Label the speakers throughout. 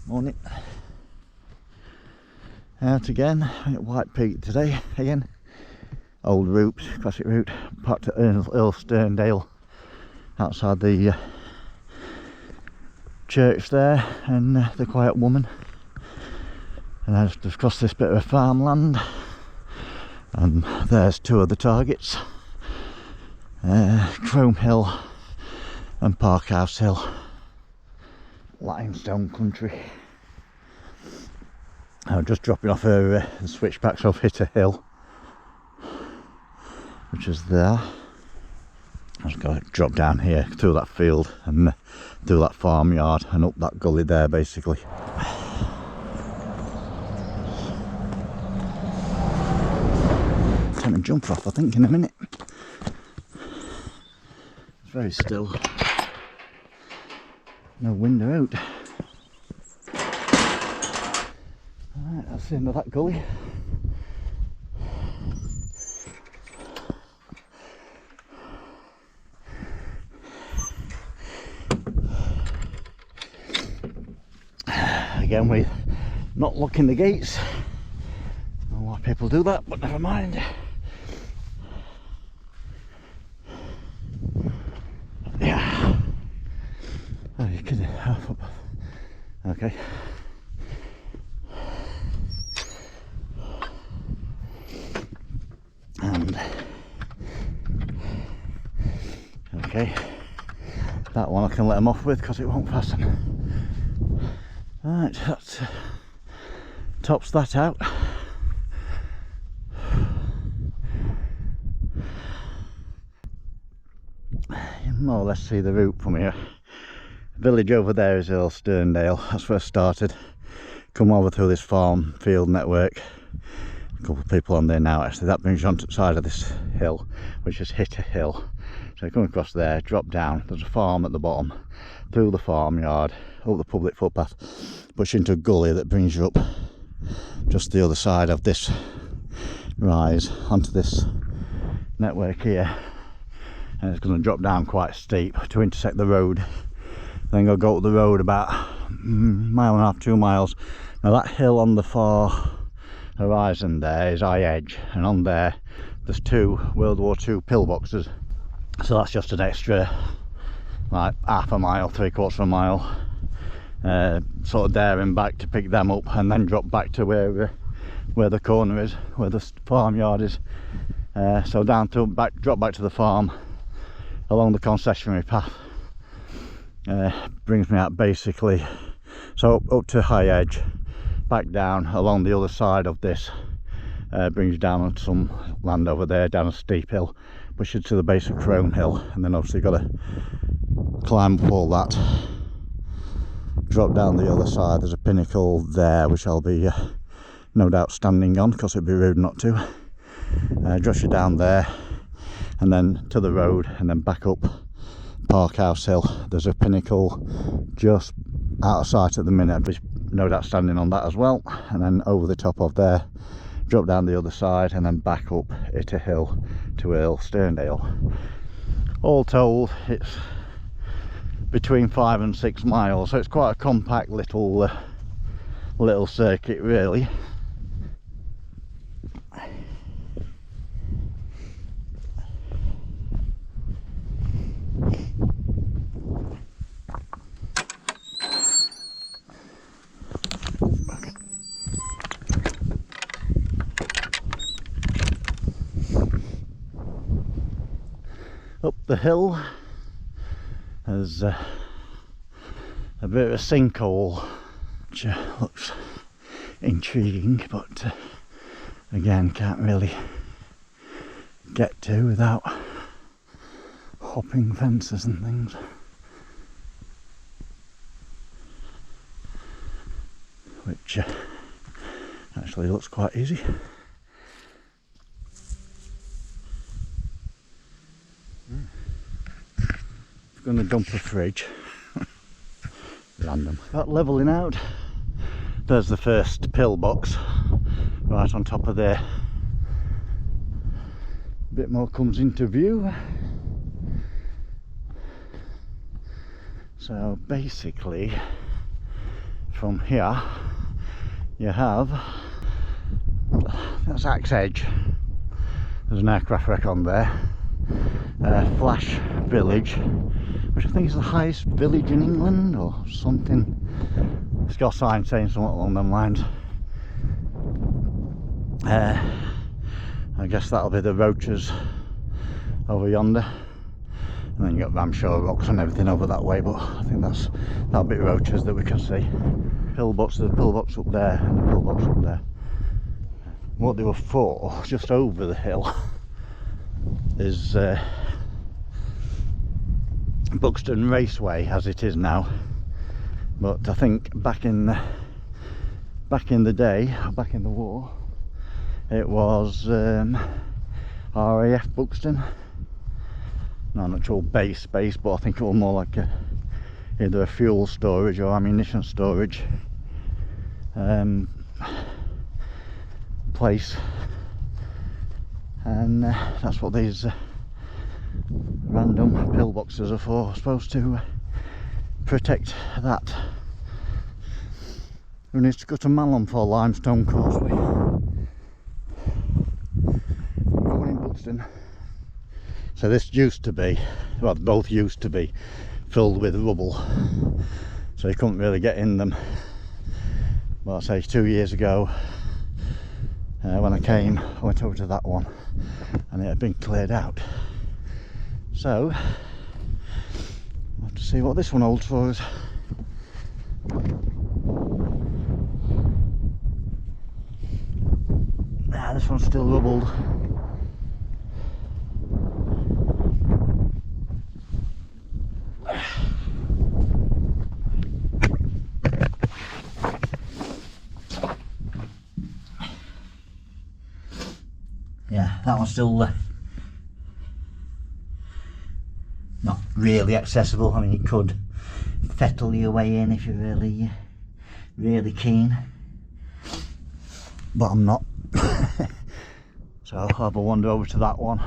Speaker 1: Morning. Out again at White Peak today. Again, old route, classic route. Parked at Earle Sterndale outside the church there, and the Quiet Woman. And I've just crossed this bit of farmland, and there's two of the targets: Crome Hill and Parkhouse Hill. Limestone country. I'm just dropping off the switchbacks off Hitter Hill, which is there. I just got to drop down here through that field and through that farmyard and up that gully there, basically. Take my jumper off, I think, in a minute. It's very still. No window out. Alright, that's the end of that gully. Again, with not locking the gates. I don't know why people do that, but never mind. Yeah. Oh, you can. Okay. And okay, that one I can let them off with because it won't fasten. Right, that tops that out. You more or less see the route from here. The village over there is Earle Sterndale. That's where I started. Come over through this farm field network. A couple of people on there now. Actually, that brings you onto the side of this hill, which is Hitter Hill. So you come across there, drop down. There's a farm at the bottom. Through the farmyard, up the public footpath, push into a gully that brings you up just the other side of this rise onto this network here. And it's going to drop down quite steep to intersect the road. Then go up the road about a mile and a half, 2 miles. Now that hill on the far horizon there is High Edge, and on there there's two World War II pillboxes. So that's just an extra like half a mile, 3/4 of a mile, sort of there and back to pick them up, and then drop back to where the corner is, where the farmyard is. So down to drop back to the farm along the concessionary path. Brings me out basically, so up to High Edge, back down along the other side of this, brings you down on some land over there, down a steep hill, push you to the base of Crome Hill, and then obviously got to climb up all that, drop down the other side. There's a pinnacle there which I'll be no doubt standing on because it'd be rude not to. Drops you down there and then to the road, and then back up Parkhouse Hill. There's a pinnacle just out of sight at the minute. I'd be no doubt standing on that as well, and then over the top of there, drop down the other side, and then back up Hitter Hill to Earle Sterndale. All told, it's between 5 and 6 miles, so it's quite a compact little circuit, really. Up the hill there's a bit of a sinkhole, which looks intriguing, but again can't really get to without hopping fences and things. Which actually looks quite easy. Going to dump a fridge. Random. That levelling out, there's the first pillbox right on top of there. A bit more comes into view. So basically, from here you have, that's Axe Edge, there's an aircraft wreck on there, Flash Village, which I think is the highest village in England or something. It's got a sign saying something along them lines. I guess that'll be the Roaches over yonder, and then you got Ramshaw Rocks and everything over that way, but I think that'll be Roaches that we can see. Pillbox, there's a pillbox up there and a pillbox up there. What they were for, just over the hill, is Buxton Raceway as it is now, but I think back in the day, back in the war, it was RAF Buxton. No, not sure base, but I think it was more like either a fuel storage or ammunition storage place, and that's what these random pillboxes are for, supposed to protect that. We need to go to Malham for Limestone Causeway. Got one in Buxton. So this used to be, well, both used to be filled with rubble, so you couldn't really get in them. Well, I say 2 years ago, when I came, I went over to that one and it had been cleared out. So we'll have to see what this one holds for us. This one's still rubbled. Yeah, that one's still not really accessible. I mean, you could fettle your way in if you're really keen, but I'm not. So I'll have a wander over to that one.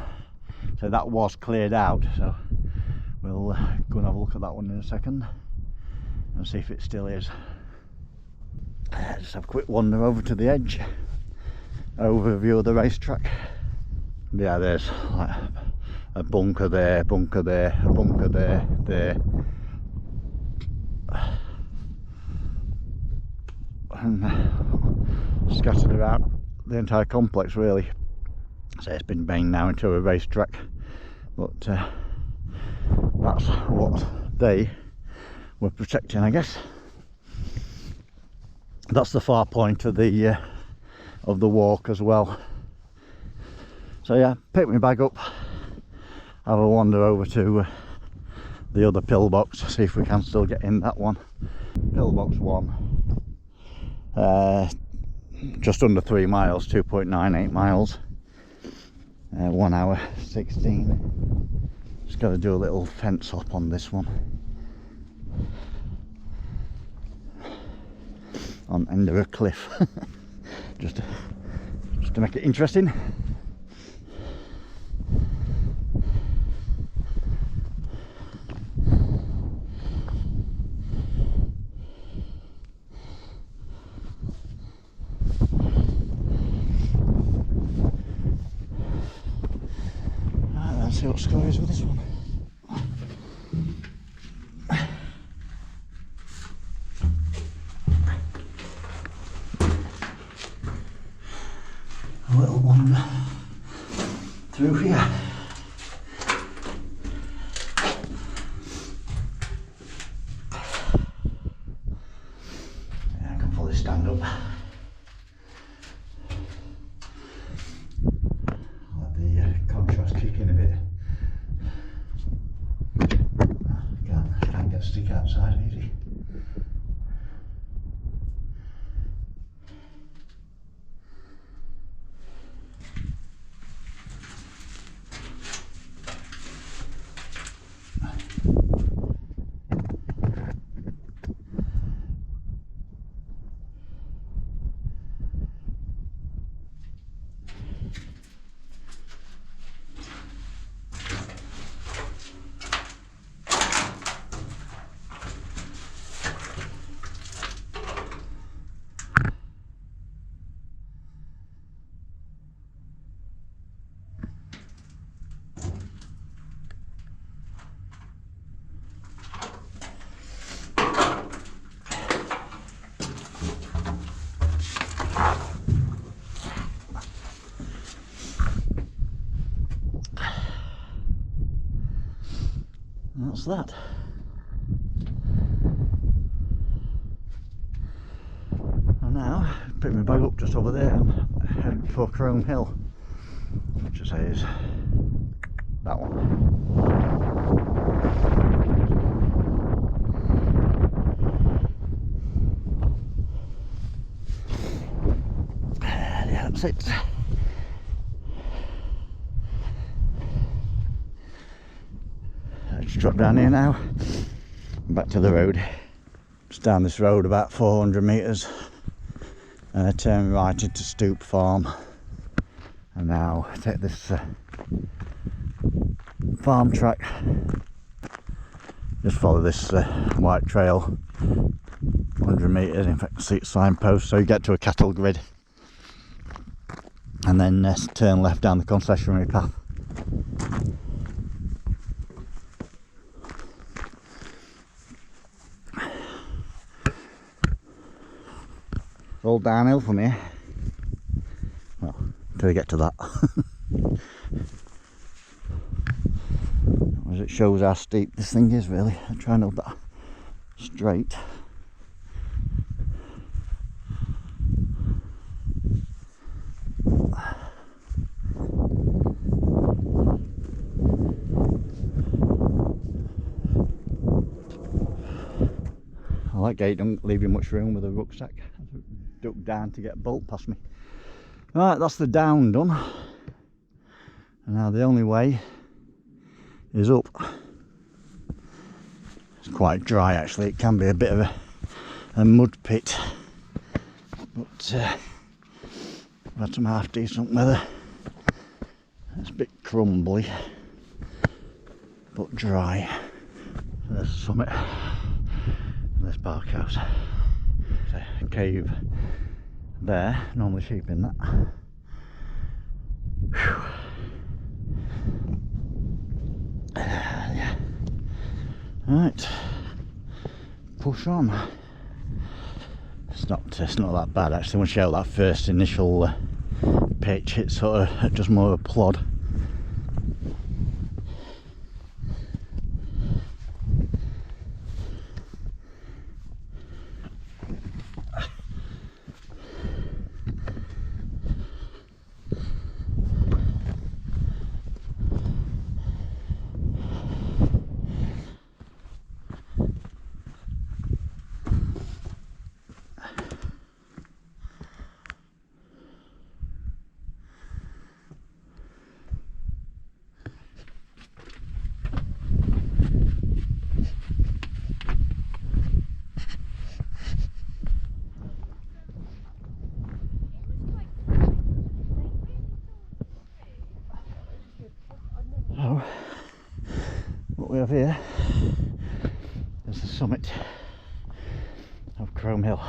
Speaker 1: So that was cleared out, so we'll go and have a look at that one in a second and see if it still is. Just have a quick wander over to the edge, overview of the racetrack. Yeah, there's like a bunker there, a bunker there, a bunker there, there, and scattered around the entire complex really. So it's been made now into a racetrack, but that's what they were protecting, I guess. That's the far point of the walk as well. So yeah, pick my bag up, have a wander over to the other pillbox, see if we can still get in that one. Pillbox 1, just under 3 miles, 2.98 miles, 1 hour 16. Just got to do a little fence hop on this one, on end of a cliff, just to make it interesting. See what score is with this one. A little wander through here. Yeah, I can fully stand up. Let the contrast kick in a bit. Can't get stick outside easy. that's that. And now, pick my bag up just over there and head for Crome Hill, which I say is that one. Yeah, that's it. Let's drop down here now, back to the road. Just down this road about 400 metres, and I turn right into Stoop Farm, and now take this farm track. Just follow this white trail 100 metres, in fact see its signpost, so you get to a cattle grid, and then turn left down the concessionary path. All downhill from here, well, until you get to that. As it shows how steep this thing is, really. I try and hold that straight. I like gate, don't leave you much room with a rucksack. Duck down to get a bolt past me. Right, that's the down done. And now the only way is up. It's quite dry actually, it can be a bit of a mud pit, but I've had some half decent weather. It's a bit crumbly but dry. There's the summit, and there's Parkhouse. There's a cave there, normally sheep in that. Whew. Yeah. Right, push on. It's not that bad actually. Once you out that first initial pitch, it's sort of just more of a plod. So, what we have here is the summit of Crome Hill.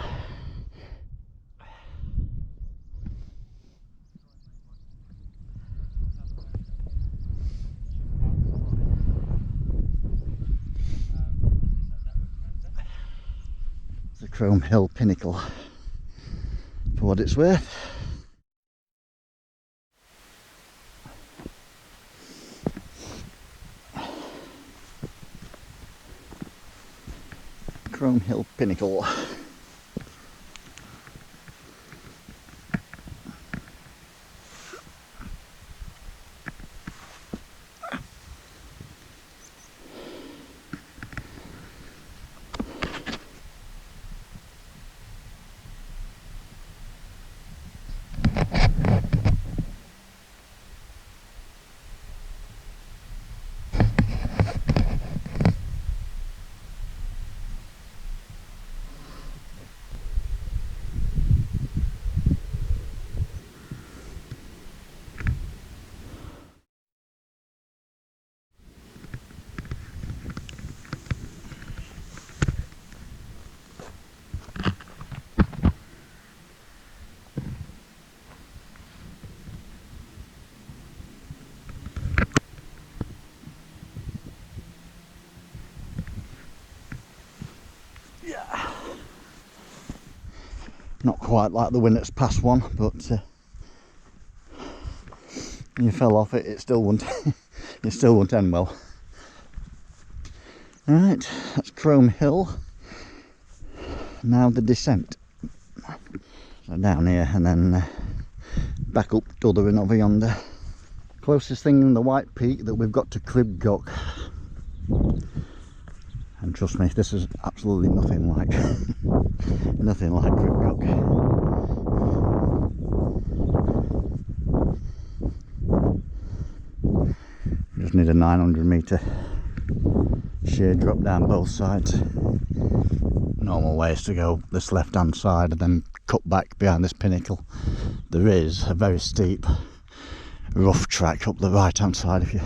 Speaker 1: The Crome Hill pinnacle, for what it's worth. Crome Hill pinnacle. Yeah. Not quite like the Winner's Pass one, but when you fell off it, it still wouldn't it still wouldn't end well. Right, that's Chrome Hill. Now the descent. So down here and then back up Duddering over yonder. Closest thing in the White Peak that we've got to Cribgoch. And trust me, this is absolutely nothing like nothing like Cribgoch. Just need a 900-metre sheer drop down both sides. Normal way is to go this left hand side and then cut back behind this pinnacle. There is a very steep rough track up the right hand side if you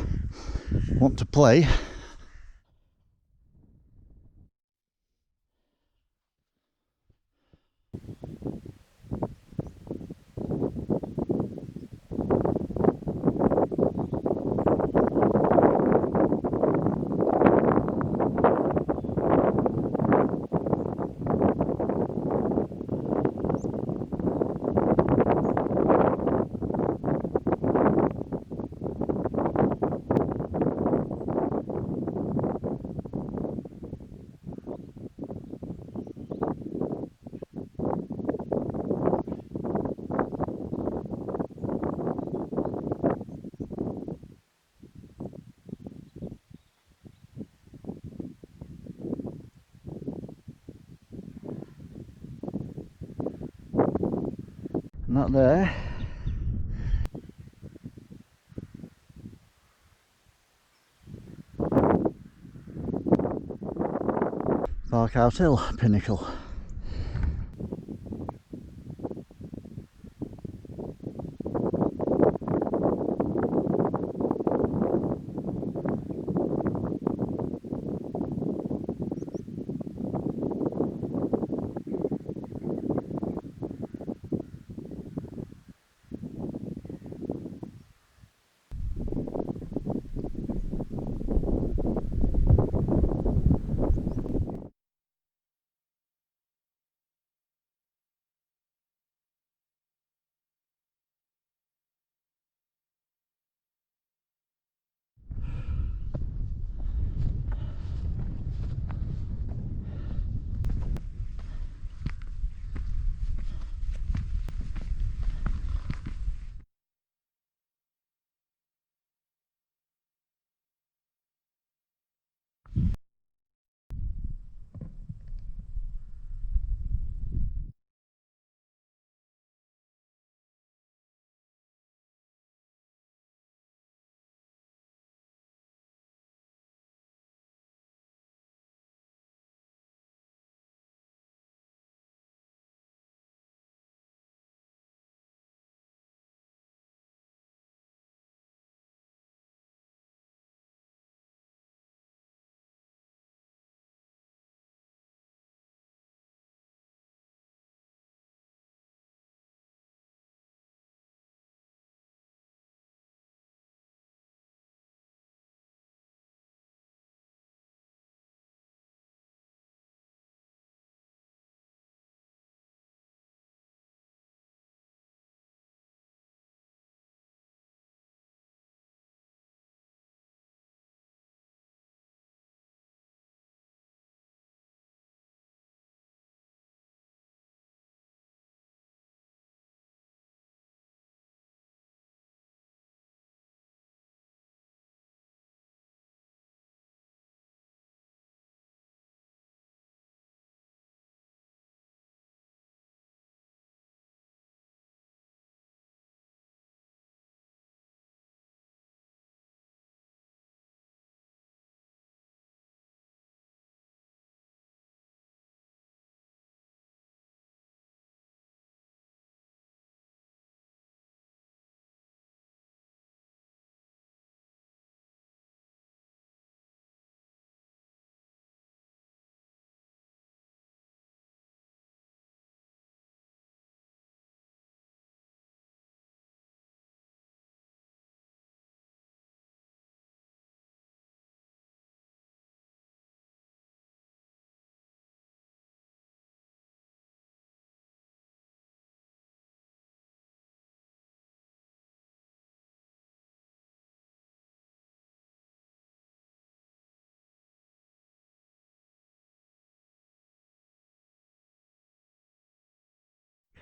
Speaker 1: want to play. Not there. Parkhouse Hill pinnacle.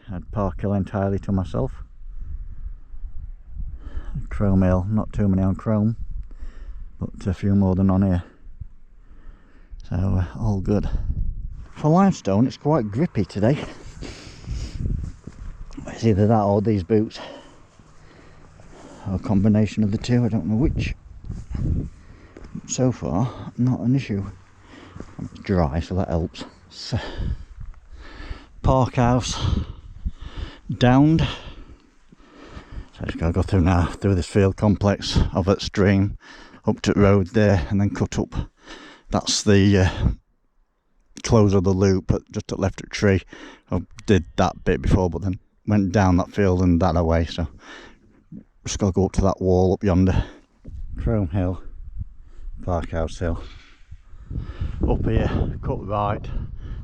Speaker 1: I had Parkhouse entirely to myself. Chrome ale, not too many on chrome, but a few more than on here. So all good. For limestone, it's quite grippy today. It's either that or these boots, or a combination of the two, I don't know which. So far, not an issue. It's dry, so that helps. So, Parkhouse downed. So I just gotta go through now, through this field complex, over at stream, up to the road there, and then cut up. That's the close of the loop, just at left at tree. I did that bit before, but then went down that field and that away, so just gotta go up to that wall up yonder. Chrome Hill, Parkhouse Hill. Up here, cut right,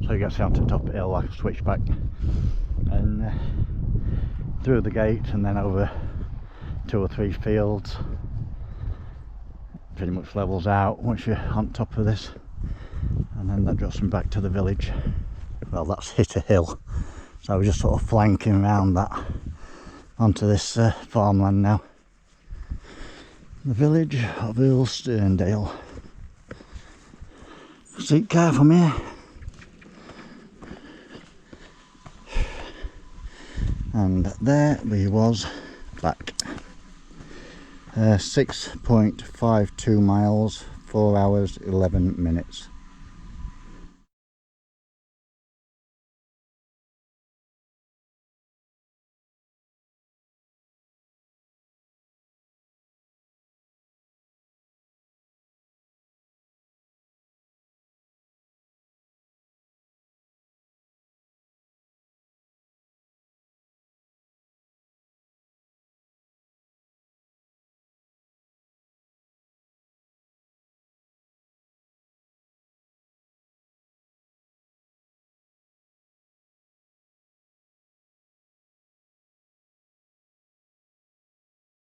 Speaker 1: so you get to the top of the hill like a switchback, and through the gate, and then over 2 or 3 fields. Pretty much levels out once you're on top of this, and then that drops me back to the village. Well, that's hit a hill, so we're just sort of flanking around that onto this farmland now. The village of Earle Sterndale. Street car from here. And there we was back. 6.52 miles, 4 hours 11 minutes.